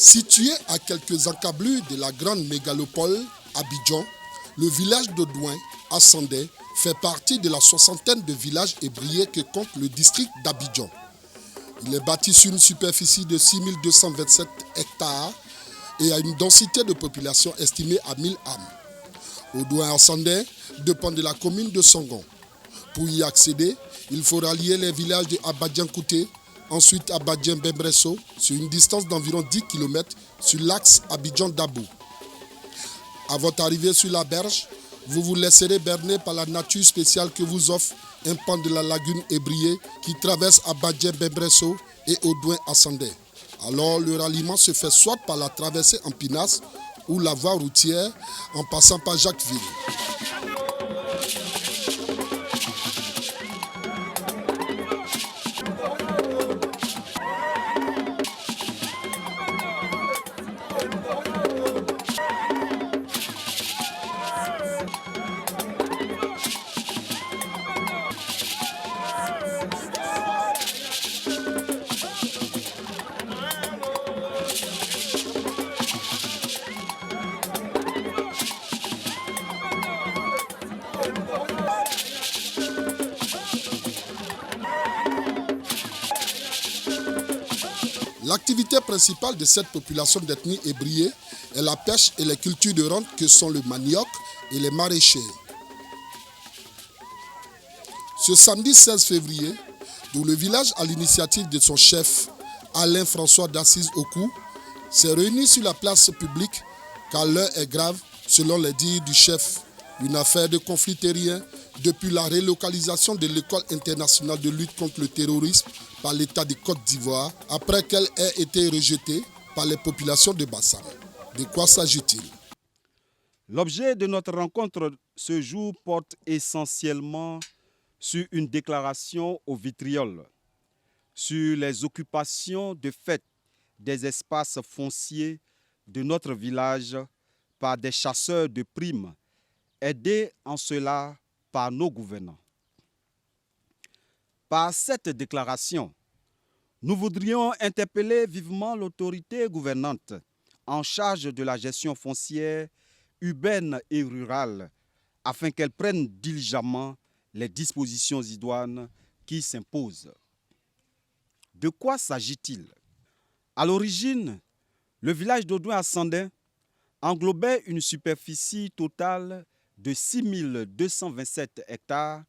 Situé à quelques encablures de la grande mégalopole Abidjan, le village d'Odouin, à Sandé, fait partie de la soixantaine de villages ébriés que compte le district d'Abidjan. Il est bâti sur une superficie de 6227 hectares et a une densité de population estimée à 1000 âmes. Odouin à Sandé dépend de la commune de Songon. Pour y accéder, il faut rallier les villages de Abadjan-Kouté, ensuite Abadjan-Bembresso, sur une distance d'environ 10 km sur l'axe Abidjan-Dabou. À votre arrivée sur la berge, vous vous laisserez berner par la nature spéciale que vous offre un pan de la lagune ébriée qui traverse Abadjan-Bembresso et Odouin à Sandé. Alors le ralliement se fait soit par la traversée en pinasse ou la voie routière en passant par Jacquesville. L'activité principale de cette population d'ethnie ébriée est la pêche et les cultures de rente que sont le manioc et les maraîchers. Ce samedi 16 février, dans le village à l'initiative de son chef Alain François d'Assise Okou, s'est réuni sur la place publique car l'heure est grave, selon les dires du chef, une affaire de conflit terrien depuis la relocalisation de l'école internationale de lutte contre le terrorisme par l'État de Côte d'Ivoire après qu'elle ait été rejetée par les populations de Bassam. De quoi s'agit-il? L'objet de notre rencontre ce jour porte essentiellement sur une déclaration au vitriol, sur les occupations de fait des espaces fonciers de notre village par des chasseurs de primes, aidés en cela par nos gouvernants. Par cette déclaration, nous voudrions interpeller vivement l'autorité gouvernante en charge de la gestion foncière urbaine et rurale afin qu'elle prenne diligemment les dispositions idoines qui s'imposent. De quoi s'agit-il? À l'origine, le village d'Odouin à Sandé englobait une superficie totale de 6227 hectares,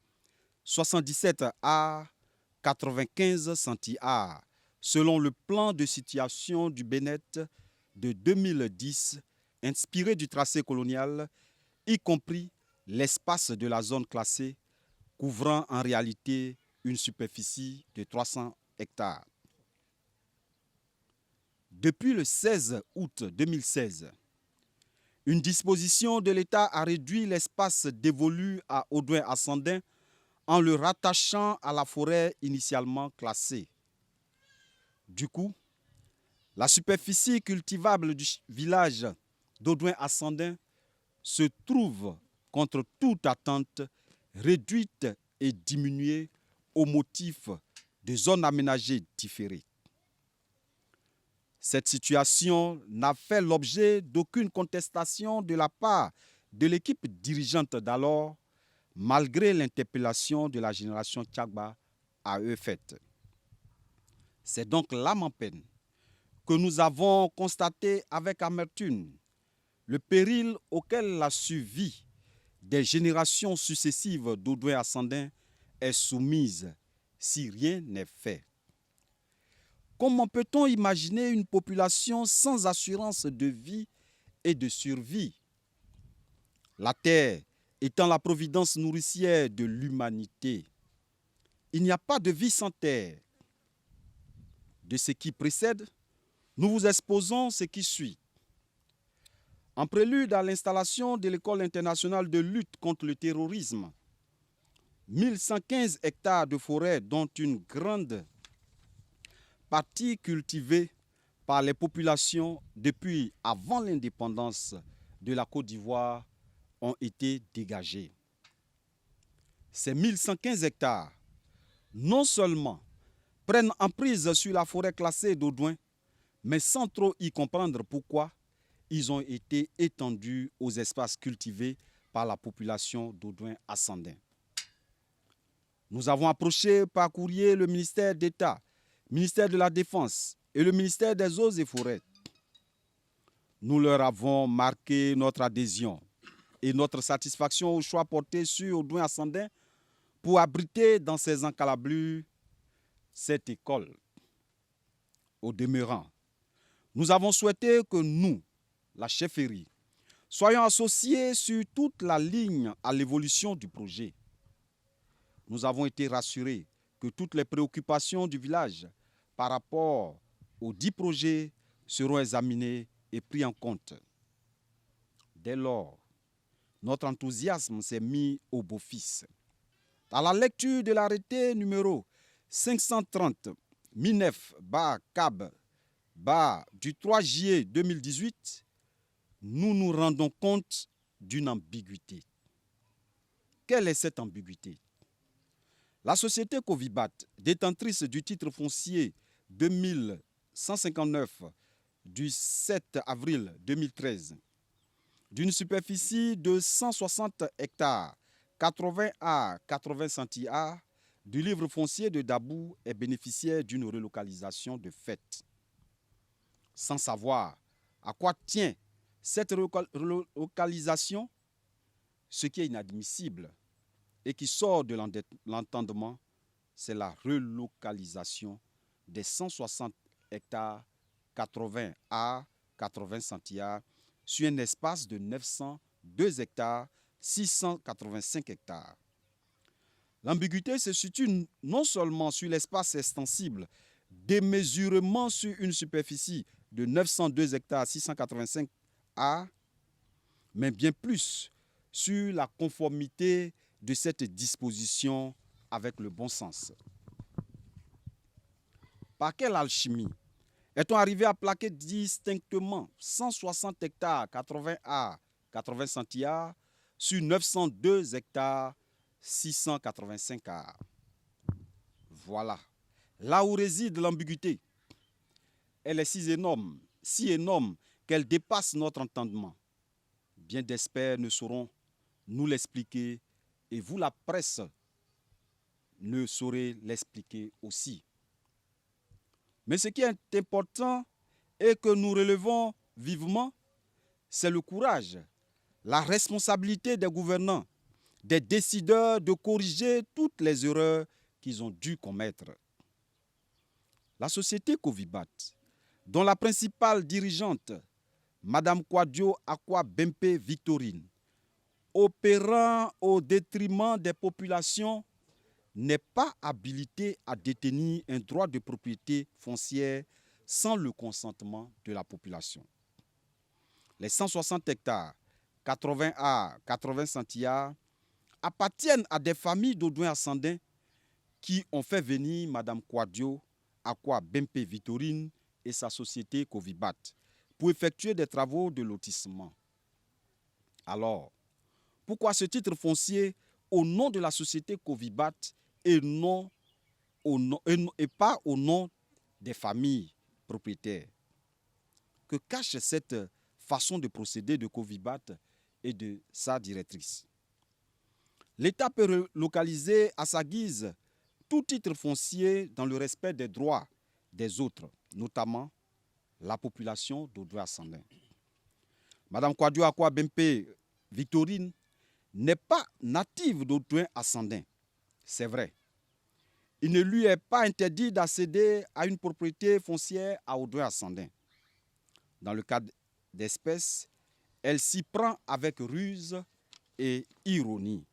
77 arts, 95 centiares, selon le plan de situation du Bénet de 2010, inspiré du tracé colonial, y compris l'espace de la zone classée, couvrant en réalité une superficie de 300 hectares. Depuis le 16 août 2016, une disposition de l'État a réduit l'espace dévolu à Odouin à Sandé en le rattachant à la forêt initialement classée. Du coup, la superficie cultivable du village d'Odouin à Sandé se trouve, contre toute attente, réduite et diminuée au motif de zones aménagées différées. Cette situation n'a fait l'objet d'aucune contestation de la part de l'équipe dirigeante d'alors, malgré l'interpellation de la génération Tchagba à eux faite. C'est donc l'âme en peine que nous avons constaté avec amertume le péril auquel la survie des générations successives d'Odouin à Sandé est soumise si rien n'est fait. Comment peut-on imaginer une population sans assurance de vie et de survie? La terre étant la providence nourricière de l'humanité, il n'y a pas de vie sans terre. De ce qui précède, nous vous exposons ce qui suit. En prélude à l'installation de l'École internationale de lutte contre le terrorisme, 1115 hectares de forêt, dont une grande partie cultivée par les populations depuis avant l'indépendance de la Côte d'Ivoire, ont été dégagés. Ces 1115 hectares, non seulement prennent emprise sur la forêt classée d'Odouin, mais sans trop y comprendre pourquoi ils ont été étendus aux espaces cultivés par la population d'Audouin ascendant. Nous avons approché par courrier le ministère d'État, le ministère de la Défense et le ministère des Eaux et Forêts. Nous leur avons marqué notre adhésion et notre satisfaction au choix porté sur Audouin ascendant pour abriter dans ses encalablures cette école. Au demeurant, nous avons souhaité que nous, la chefferie, soyons associés sur toute la ligne à l'évolution du projet. Nous avons été rassurés que toutes les préoccupations du village par rapport aux 10 projets seront examinées et pris en compte. Dès lors, notre enthousiasme s'est mis au beau-fixe. À la lecture de l'arrêté numéro 530 MINEF-CAB du 3 juillet 2018, nous nous rendons compte d'une ambiguïté. Quelle est cette ambiguïté? La société Covibat, détentrice du titre foncier 2159 du 7 avril 2013, d'une superficie de 160 hectares, 80 à 80 centiares, du livre foncier de Dabou est bénéficiaire d'une relocalisation de fait. Sans savoir à quoi tient cette relocalisation, ce qui est inadmissible et qui sort de l'entendement, c'est la relocalisation des 160 hectares, 80 à 80 centiares, sur un espace de 902 hectares, 685 hectares. L'ambiguïté se situe non seulement sur l'espace extensible, démesurement sur une superficie de 902 hectares, 685 A, mais bien plus sur la conformité de cette disposition avec le bon sens. Par quelle alchimie est-on arrivé à plaquer distinctement 160 hectares, 80 A, 80 centiares sur 902 hectares, 685 A? Voilà, là où réside l'ambiguïté. Elle est si énorme qu'elle dépasse notre entendement. Bien d'experts ne sauront nous l'expliquer et vous, la presse, ne saurez l'expliquer aussi. Mais ce qui est important et que nous relevons vivement, c'est le courage, la responsabilité des gouvernants, des décideurs de corriger toutes les erreurs qu'ils ont dû commettre. La société Covibat, dont la principale dirigeante, Mme Kwadio Akwa Bempe Victorine, opérant au détriment des populations, n'est pas habilitée à détenir un droit de propriété foncière sans le consentement de la population. Les 160 hectares, 80 A, 80 centiares, appartiennent à des familles d'Audouin ascendant qui ont fait venir Mme Kwadio Akwa Bempe Victorine et sa société Covibat pour effectuer des travaux de lotissement. Alors, pourquoi ce titre foncier au nom de la société Covibat et pas au nom des familles propriétaires? Que cache cette façon de procéder de Covibat et de sa directrice? L'État peut relocaliser à sa guise tout titre foncier dans le respect des droits des autres, notamment la population d'Audouin ascendant. Mme Kwadio Akwa Bempe Victorine n'est pas native d'Audouin ascendant, c'est vrai. Il ne lui est pas interdit d'accéder à une propriété foncière à Audouin ascendant. Dans le cas d'espèce, elle s'y prend avec ruse et ironie.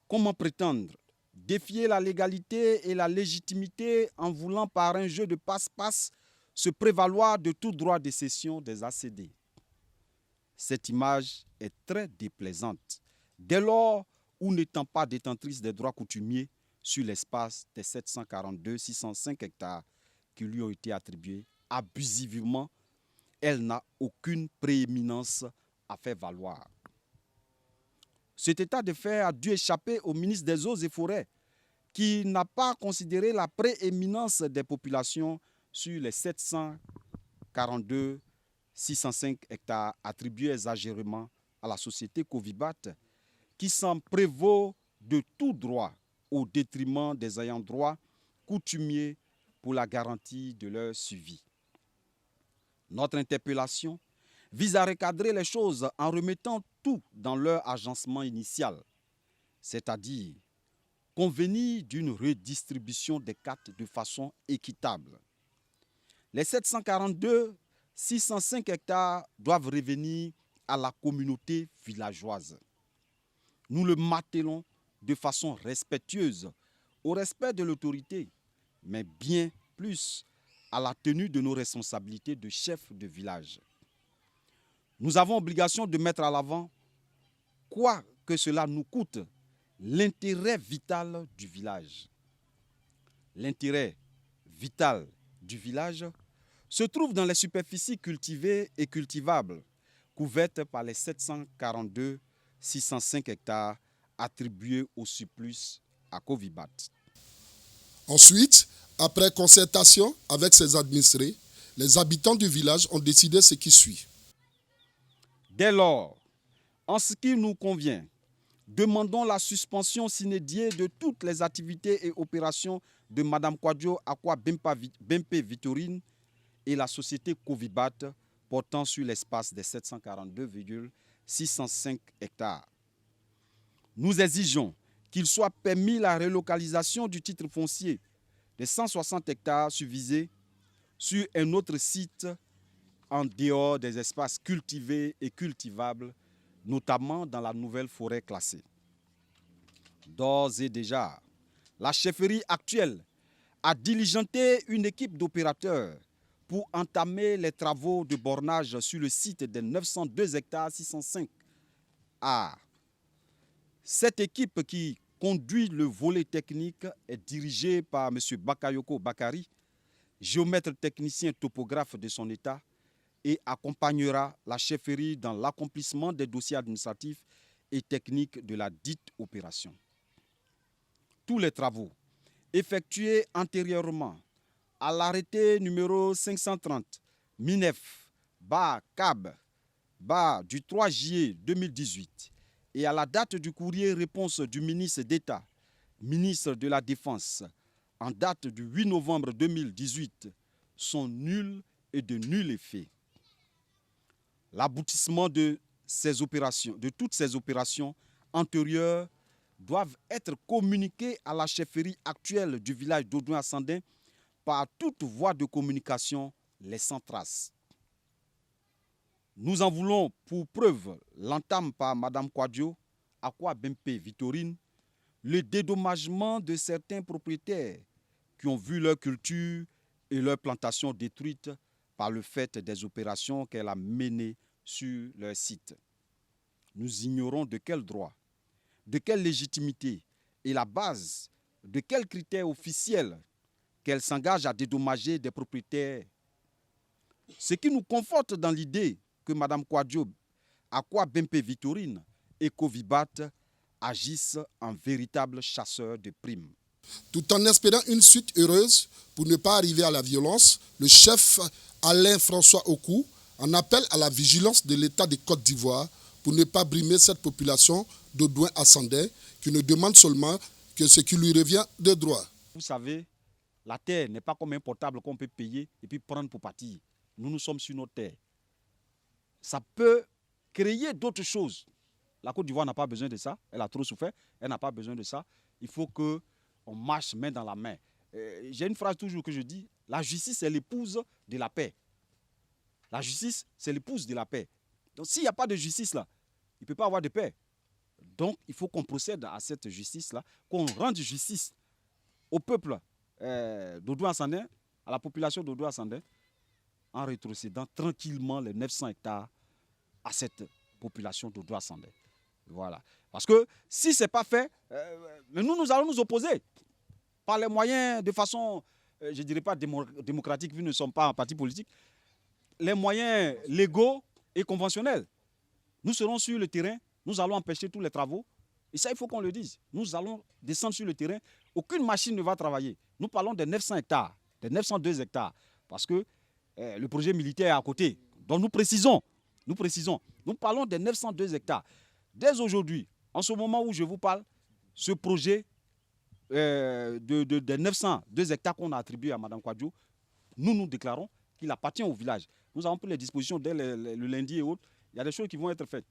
Comment prétendre défier la légalité et la légitimité en voulant par un jeu de passe-passe se prévaloir de tout droit de cession des ACD? Cette image est très déplaisante, dès lors où, n'étant pas détentrice des droits coutumiers sur l'espace des 742-605 hectares qui lui ont été attribués abusivement, elle n'a aucune prééminence à faire valoir. Cet état de fait a dû échapper au ministre des Eaux et Forêts, qui n'a pas considéré la prééminence des populations sur les 742 605 hectares attribués exagérément à la société Covibat, qui s'en prévaut de tout droit au détriment des ayants droit coutumiers pour la garantie de leur suivi. Notre interpellation vise à recadrer les choses en remettant tout dans leur agencement initial, c'est-à-dire convenir d'une redistribution des cartes de façon équitable. Les 742 605 hectares doivent revenir à la communauté villageoise. Nous le martelons de façon respectueuse au respect de l'autorité, mais bien plus à la tenue de nos responsabilités de chef de village. Nous avons obligation de mettre à l'avant, quoi que cela nous coûte, l'intérêt vital du village. L'intérêt vital du village se trouve dans les superficies cultivées et cultivables, couvertes par les 742 605 hectares attribués au surplus à Covibat. Ensuite, après concertation avec ses administrés, les habitants du village ont décidé ce qui suit. Dès lors, en ce qui nous convient, demandons la suspension sine die de toutes les activités et opérations de Mme Kwadjo Akwa Bempe Victorine et la société Covibat portant sur l'espace des 742,605 hectares. Nous exigeons qu'il soit permis la relocalisation du titre foncier de 160 hectares subvisés sur un autre site en dehors des espaces cultivés et cultivables, notamment dans la nouvelle forêt classée. D'ores et déjà, la chefferie actuelle a diligenté une équipe d'opérateurs pour entamer les travaux de bornage sur le site des 902 hectares 605 A. Cette équipe qui conduit le volet technique est dirigée par M. Bakayoko Bakari, géomètre technicien topographe de son État, et accompagnera la chefferie dans l'accomplissement des dossiers administratifs et techniques de la dite opération. Tous les travaux effectués antérieurement à l'arrêté numéro 530 MINEF-CAB du 3 juillet 2018 et à la date du courrier réponse du ministre d'État, ministre de la Défense, en date du 8 novembre 2018, sont nuls et de nul effet. L'aboutissement de toutes ces opérations antérieures doivent être communiqués à la chefferie actuelle du village d'Odouin-Assandin par toute voie de communication laissant trace. Nous en voulons pour preuve l'entame par Mme Kwadjo Akwa Bempe Victorine, le dédommagement de certains propriétaires qui ont vu leur culture et leur plantation détruites par le fait des opérations qu'elle a menées sur leur site. Nous ignorons de quel droit, de quelle légitimité et la base de quels critères officiels qu'elle s'engage à dédommager des propriétaires. Ce qui nous conforte dans l'idée que Mme Kwadjo Akwa Bempe Victorine et Covibat agissent en véritables chasseurs de primes. Tout en espérant une suite heureuse pour ne pas arriver à la violence, le chef Alain-François Okou en appelle à la vigilance de l'État de Côte d'Ivoire pour ne pas brimer cette population d'Odouin-Assandin qui ne demande seulement que ce qui lui revient de droit. Vous savez, la terre n'est pas comme un portable qu'on peut payer et puis prendre pour partir. Nous sommes sur notre terre. Ça peut créer d'autres choses. La Côte d'Ivoire n'a pas besoin de ça. Elle a trop souffert. Elle n'a pas besoin de ça. Il faut qu'on marche main dans la main. J'ai une phrase toujours que je dis, la justice est l'épouse de la paix. La justice, c'est l'épouse de la paix. Donc s'il n'y a pas de justice là, il ne peut pas avoir de paix. Donc il faut qu'on procède à cette justice-là, qu'on rende justice au peuple d'Odouin-Assandin, à la population d'Odouin-Assandin, en rétrocédant tranquillement les 900 hectares à cette population d'Odouin-Assandin. Voilà. Parce que si ce n'est pas fait, nous allons nous opposer par les moyens de façon, je ne dirais pas démocratique, vu que nous ne sommes pas un parti politique, les moyens légaux et conventionnels. Nous serons sur le terrain, nous allons empêcher tous les travaux. Et ça, il faut qu'on le dise. Nous allons descendre sur le terrain. Aucune machine ne va travailler. Nous parlons des 900 hectares, des 902 hectares. parce que le projet militaire est à côté. Donc nous précisons, nous parlons des 902 hectares. Dès aujourd'hui, en ce moment où je vous parle, ce projet des 902 hectares qu'on a attribué à Mme Kwadjo, nous déclarons qu'il appartient au village. Nous avons pris les dispositions dès le lundi et autres. Il y a des choses qui vont être faites.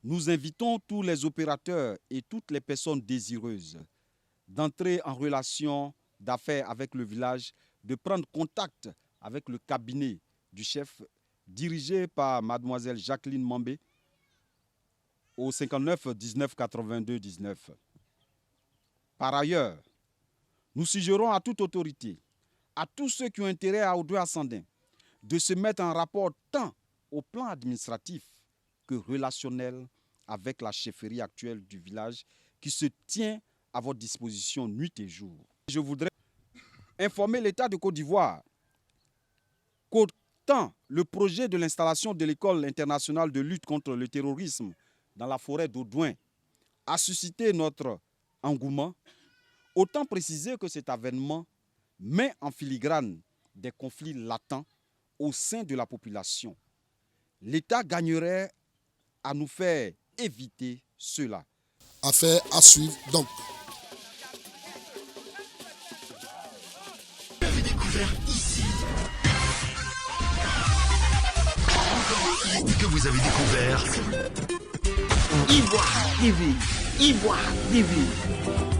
Nous invitons tous les opérateurs et toutes les personnes désireuses d'entrer en relation d'affaires avec le village, de prendre contact avec le cabinet du chef dirigé par mademoiselle Jacqueline Mambé au 59 19 82 19. Par ailleurs, nous suggérons à toute autorité, à tous ceux qui ont intérêt à Odoye-Asandin, de se mettre en rapport tant au plan administratif que relationnel avec la chefferie actuelle du village qui se tient à votre disposition nuit et jour. Je voudrais informer l'État de Côte d'Ivoire qu'autant le projet de l'installation de l'école internationale de lutte contre le terrorisme dans la forêt d'Audouin a suscité notre engouement, autant préciser que cet avènement met en filigrane des conflits latents au sein de la population. L'État gagnerait à nous faire éviter cela. Affaire à suivre donc. Vous avez découvert ici. Que vous avez découvert. Ivoire TV. Ivoire TV.